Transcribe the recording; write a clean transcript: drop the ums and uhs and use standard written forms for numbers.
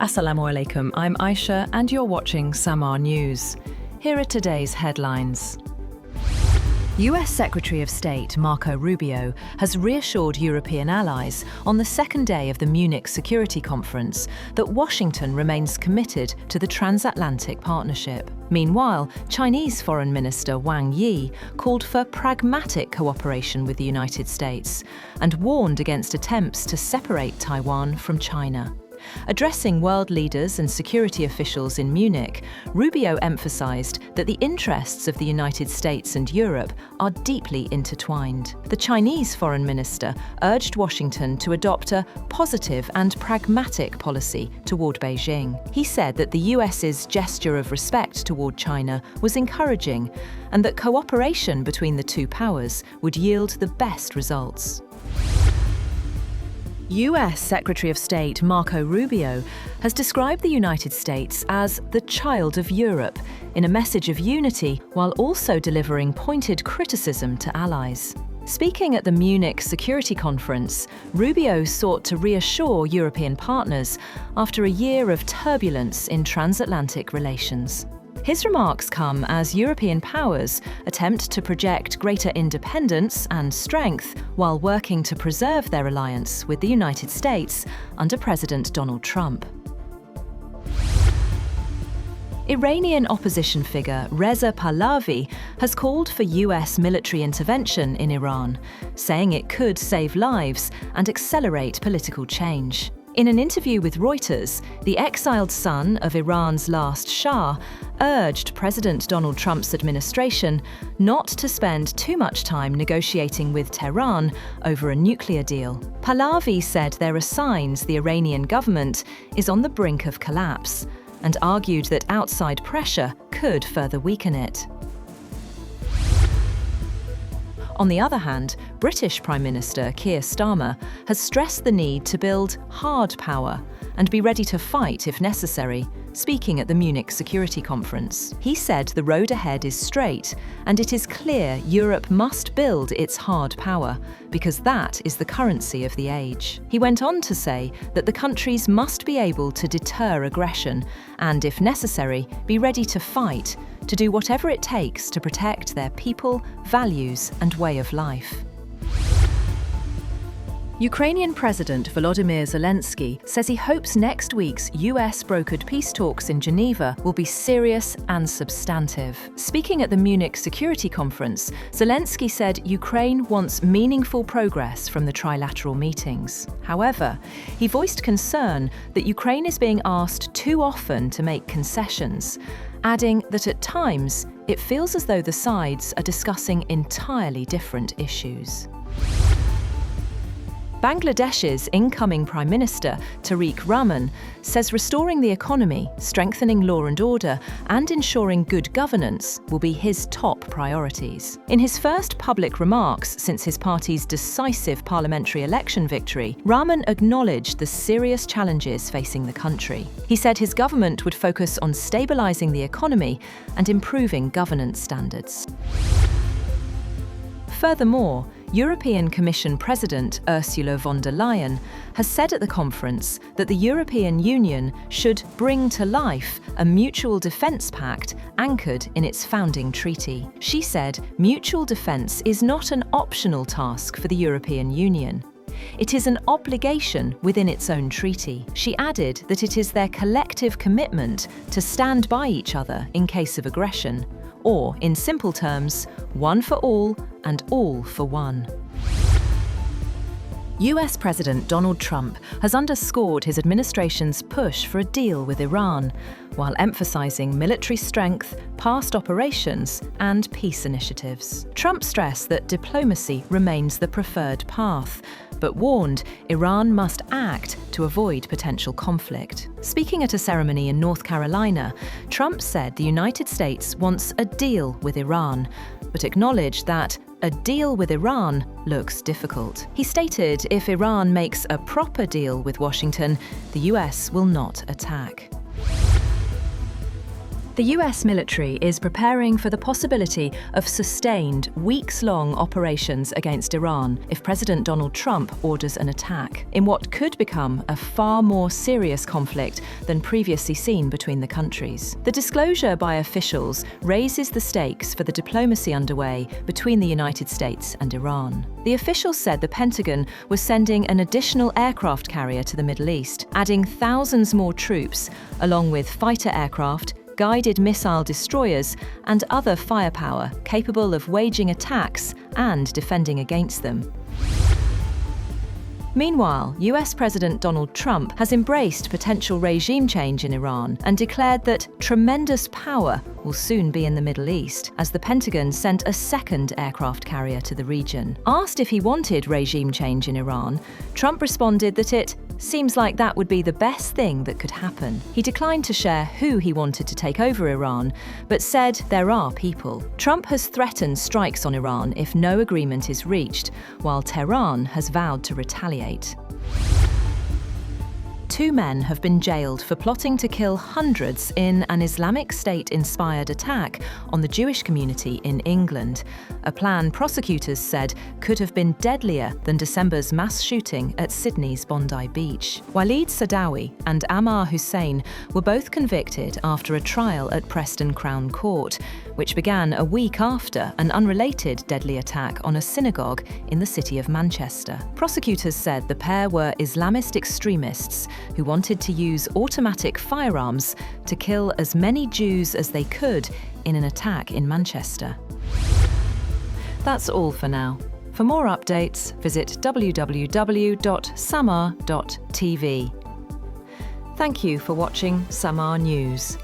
Assalamu alaikum, I'm Aisha and you're watching Samaa News. Here are today's headlines. US Secretary of State Marco Rubio has reassured European allies on the second day of the Munich Security Conference that Washington remains committed to the transatlantic partnership. Meanwhile, Chinese Foreign Minister Wang Yi called for pragmatic cooperation with the United States and warned against attempts to separate Taiwan from China. Addressing world leaders and security officials in Munich, Rubio emphasized that the interests of the United States and Europe are deeply intertwined. The Chinese foreign minister urged Washington to adopt a positive and pragmatic policy toward Beijing. He said that the US's gesture of respect toward China was encouraging and that cooperation between the two powers would yield the best results. US Secretary of State Marco Rubio has described the United States as the child of Europe in a message of unity while also delivering pointed criticism to allies. Speaking at the Munich Security Conference, Rubio sought to reassure European partners after a year of turbulence in transatlantic relations. His remarks come as European powers attempt to project greater independence and strength while working to preserve their alliance with the United States under President Donald Trump. Iranian opposition figure Reza Pahlavi has called for US military intervention in Iran, saying it could save lives and accelerate political change. In an interview with Reuters, the exiled son of Iran's last Shah urged President Donald Trump's administration not to spend too much time negotiating with Tehran over a nuclear deal. Pahlavi said there are signs the Iranian government is on the brink of collapse and argued that outside pressure could further weaken it. On the other hand, British Prime Minister Keir Starmer has stressed the need to build hard power and be ready to fight if necessary, speaking at the Munich Security Conference. He said the road ahead is straight and it is clear Europe must build its hard power because that is the currency of the age. He went on to say that the countries must be able to deter aggression and, if necessary, be ready to fight, to do whatever it takes to protect their people, values, and way of life. Ukrainian President Volodymyr Zelensky says he hopes next week's US-brokered peace talks in Geneva will be serious and substantive. Speaking at the Munich Security Conference, Zelensky said Ukraine wants meaningful progress from the trilateral meetings. However, he voiced concern that Ukraine is being asked too often to make concessions, adding that at times it feels as though the sides are discussing entirely different issues. Bangladesh's incoming Prime Minister, Tariq Rahman, says restoring the economy, strengthening law and order, and ensuring good governance will be his top priorities. In his first public remarks since his party's decisive parliamentary election victory, Rahman acknowledged the serious challenges facing the country. He said his government would focus on stabilizing the economy and improving governance standards. Furthermore, European Commission President Ursula von der Leyen has said at the conference that the European Union should bring to life a mutual defence pact anchored in its founding treaty. She said mutual defence is not an optional task for the European Union. It is an obligation within its own treaty. She added that it is their collective commitment to stand by each other in case of aggression, or, in simple terms, one for all and all for one. US President Donald Trump has underscored his administration's push for a deal with Iran, while emphasizing military strength, past operations, and peace initiatives. Trump stressed that diplomacy remains the preferred path, but warned Iran must act to avoid potential conflict. Speaking at a ceremony in North Carolina, Trump said the United States wants a deal with Iran, but acknowledged that a deal with Iran looks difficult. He stated if Iran makes a proper deal with Washington, the US will not attack. The US military is preparing for the possibility of sustained, weeks-long operations against Iran if President Donald Trump orders an attack, in what could become a far more serious conflict than previously seen between the countries. The disclosure by officials raises the stakes for the diplomacy underway between the United States and Iran. The officials said the Pentagon was sending an additional aircraft carrier to the Middle East, adding thousands more troops, along with fighter aircraft, guided missile destroyers, and other firepower capable of waging attacks and defending against them. Meanwhile, US President Donald Trump has embraced potential regime change in Iran and declared that tremendous power will soon be in the Middle East, as the Pentagon sent a second aircraft carrier to the region. Asked if he wanted regime change in Iran, Trump responded that it seems like that would be the best thing that could happen. He declined to share who he wanted to take over Iran, but said there are people. Trump has threatened strikes on Iran if no agreement is reached, while Tehran has vowed to retaliate. 2 men have been jailed for plotting to kill hundreds in an Islamic State-inspired attack on the Jewish community in England, a plan prosecutors said could have been deadlier than December's mass shooting at Sydney's Bondi Beach. Waleed Sadawi and Ammar Hussein were both convicted after a trial at Preston Crown Court, which began a week after an unrelated deadly attack on a synagogue in the city of Manchester. Prosecutors said the pair were Islamist extremists who wanted to use automatic firearms to kill as many Jews as they could in an attack in Manchester. That's all for now. For more updates, visit www.samaa.tv. Thank you for watching Samaa News.